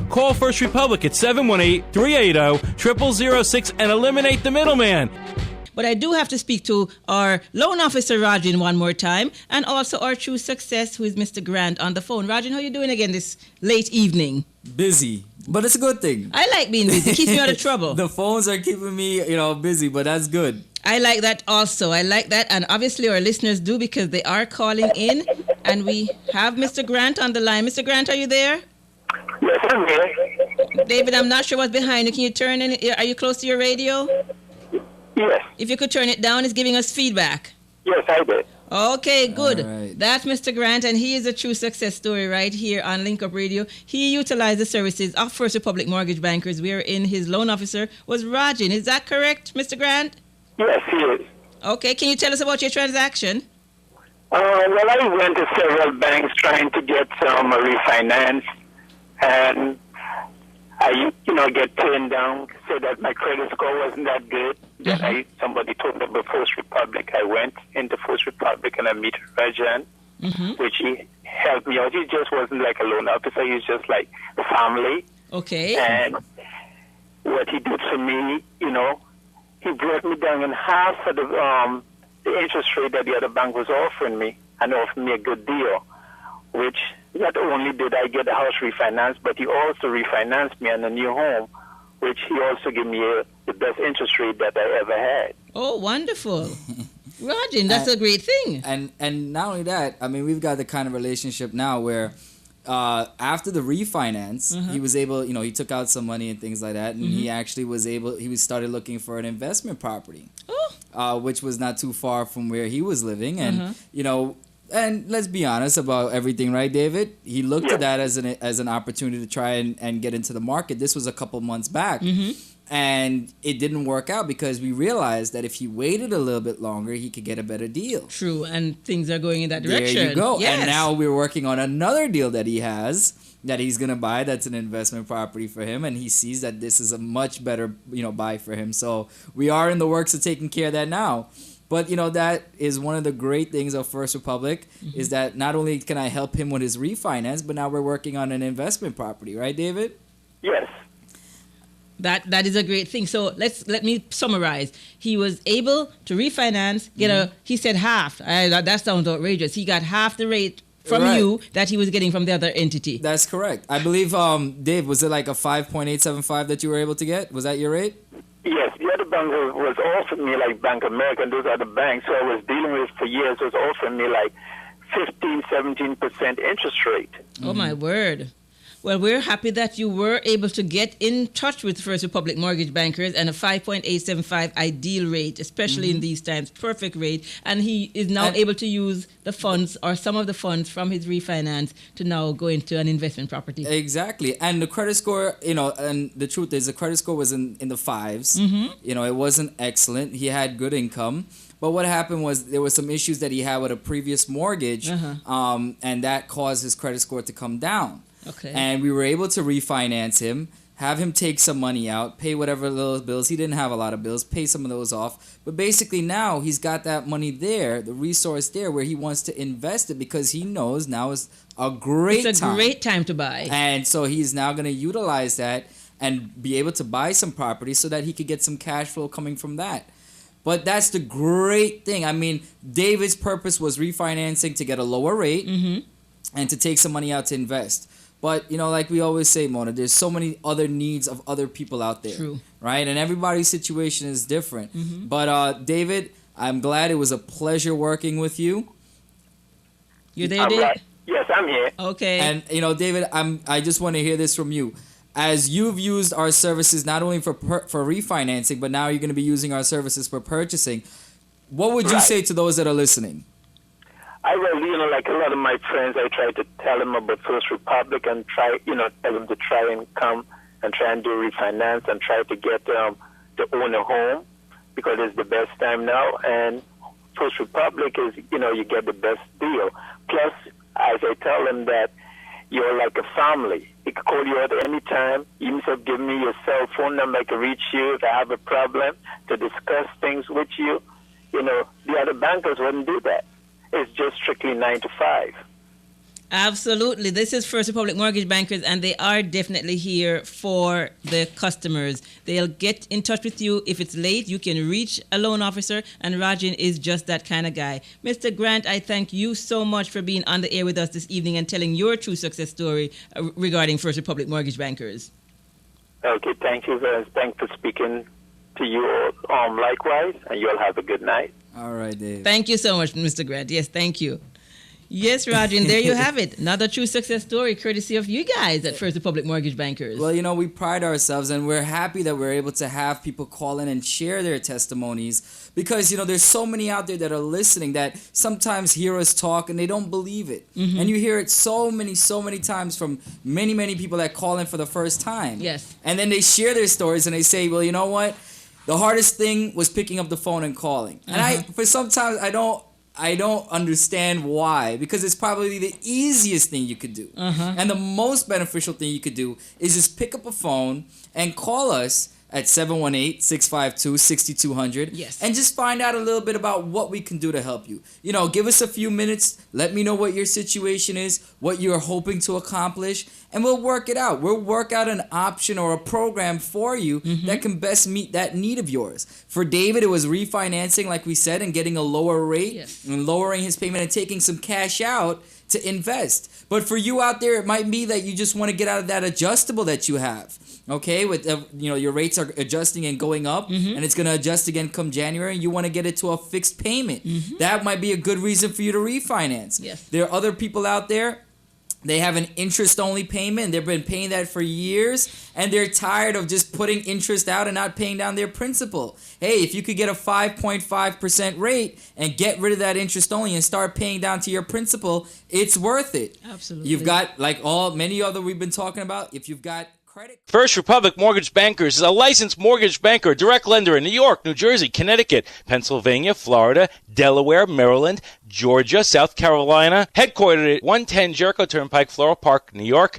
Call First Republic at 718-380-0006 and eliminate the middleman. But I do have to speak to our loan officer, Rajan, one more time, and also our true success, who is Mr. Grant, on the phone. Rajan, how are you doing again this late evening? Busy, but it's a good thing. I like being busy. It keeps me out of trouble. The phones are keeping me, busy, but that's good. I like that also. I like that. And obviously our listeners do, because they are calling in. And we have Mr. Grant on the line. Mr. Grant, are you there? Yes, I'm here. David, I'm not sure what's behind you. Can you turn in? Are you close to your radio? Yes. If you could turn it down, it's giving us feedback. Yes, I did. Okay, good. Right. That's Mr. Grant, and he is a true success story right here on Link Up Radio. He utilized the services of First Republic Mortgage Bankers, wherein his loan officer was Rajan. Is that correct, Mr. Grant? Yes, he is. Okay, can you tell us about your transaction? Well, I went to several banks trying to get some refinance, and I, get turned down, said that my credit score wasn't that good. Then somebody told me about First Republic. I went into First Republic and I met Rajan, which he helped me out. He just wasn't like a loan officer. He was just like a family. Okay. And what he did for me, he brought me down in half of the interest rate that the other bank was offering me, and offered me a good deal, which not only did I get the house refinanced, but he also refinanced me on a new home, which he also gave me the best interest rate that I ever had. Oh, wonderful. Rajan, that's a great thing. And not only that, I mean, we've got the kind of relationship now where after the refinance, he was able, he took out some money and things like that, and he actually started looking for an investment property, which was not too far from where he was living. And, and let's be honest about everything, right, David? He looked at that as an opportunity to try and get into the market. This was a couple months back. And it didn't work out because we realized that if he waited a little bit longer, he could get a better deal. True, and things are going in that direction. There you go. Yes. And now we're working on another deal that he has that he's going to buy. That's an investment property for him. And he sees that this is a much better, buy for him. So we are in the works of taking care of that now. But, that is one of the great things of First Republic is that not only can I help him with his refinance, but now we're working on an investment property. Right, David? Yes. That is a great thing. So let me summarize. He was able to refinance, he said half. That sounds outrageous. He got half the rate from you that he was getting from the other entity. That's correct. I believe, Dave, was it like a 5.875 that you were able to get? Was that your rate? Yes, the other bank was offering me like Bank of America and those other banks, so I was dealing with for years, was offering me like 15-17% interest rate. Oh, my word. Well, we're happy that you were able to get in touch with First Republic Mortgage Bankers and a 5.875 ideal rate, especially in these times, perfect rate. And he is now able to use the funds or some of the funds from his refinance to now go into an investment property. Exactly. And the credit score, and the truth is the credit score was in the fives. It wasn't excellent. He had good income. But what happened was there were some issues that he had with a previous mortgage, and that caused his credit score to come down. Okay. And we were able to refinance him, have him take some money out, pay whatever little bills. He didn't have a lot of bills, pay some of those off. But basically now he's got that money there, the resource there where he wants to invest it because he knows now is a great time. It's a great time to buy. And so he's now going to utilize that and be able to buy some property so that he could get some cash flow coming from that. But that's the great thing. I mean, David's purpose was refinancing to get a lower rate and to take some money out to invest. But, like we always say, Mona, there's so many other needs of other people out there. True. Right? And everybody's situation is different. But, David, I'm glad it was a pleasure working with you. You're there, David? Right. Yes, I'm here. Okay. And, David, I just want to hear this from you. As you've used our services not only for refinancing, but now you're going to be using our services for purchasing, what would you say to those that are listening? I will, like a lot of my friends, I try to tell them about First Republic and try, tell them to try and come and try and do refinance and try to get to own a home because it's the best time now. And First Republic is, you get the best deal. Plus, as I tell them that you're like a family. They can call you at any time. You must give me your cell phone number. I can reach you if I have a problem to discuss things with you. The other bankers wouldn't do that. It's just strictly 9 to 5. Absolutely. This is First Republic Mortgage Bankers, and they are definitely here for the customers. They'll get in touch with you. If it's late, you can reach a loan officer, and Rajan is just that kind of guy. Mr. Grant, I thank you so much for being on the air with us this evening and telling your true success story regarding First Republic Mortgage Bankers. Okay, thank you. Thanks for speaking to you likewise, and you all have a good night. All right, Dave. Thank you so much, Mr. Grant. Yes, thank you. Yes, Rajan, there you have it. Another true success story courtesy of you guys at First Republic Mortgage Bankers. Well, you know, we pride ourselves and we're happy that we're able to have people call in and share their testimonies because, you know, there's so many out there that are listening that sometimes hear us talk and they don't believe it. Mm-hmm. And you hear it so many times from many people that call in for the first time. Yes. And then they share their stories and they say, well, you know what? The hardest thing was picking up the phone and calling. And for sometimes I don't understand why, because it's probably the easiest thing you could do. And the most beneficial thing you could do is just pick up a phone and call us at 718-652-6200. Yes. And just find out a little bit about what we can do to help you. You know, give us a few minutes. Let me know what your situation is, what you're hoping to accomplish, and we'll work it out. We'll work out an option or a program for you that can best meet that need of yours. For David, it was refinancing, like we said, and getting a lower rate and lowering his payment and taking some cash out to invest. But for you out there, it might be that you just want to get out of that adjustable that you have. Okay, with you know, your rates are adjusting and going up, and it's going to adjust again come January, and you want to get it to a fixed payment. That might be a good reason for you to refinance. Yes. There are other people out there, they have an interest-only payment. They've been paying that for years, and they're tired of just putting interest out and not paying down their principal. Hey, if you could get a 5.5% rate and get rid of that interest-only and start paying down to your principal, it's worth it. Absolutely. You've got, like many other we've been talking about, if you've got credit. First Republic Mortgage Bankers is a licensed mortgage banker, direct lender in New York, New Jersey, Connecticut, Pennsylvania, Florida, Delaware, Maryland, Georgia, South Carolina, headquartered at 110 Jericho Turnpike, Floral Park, New York.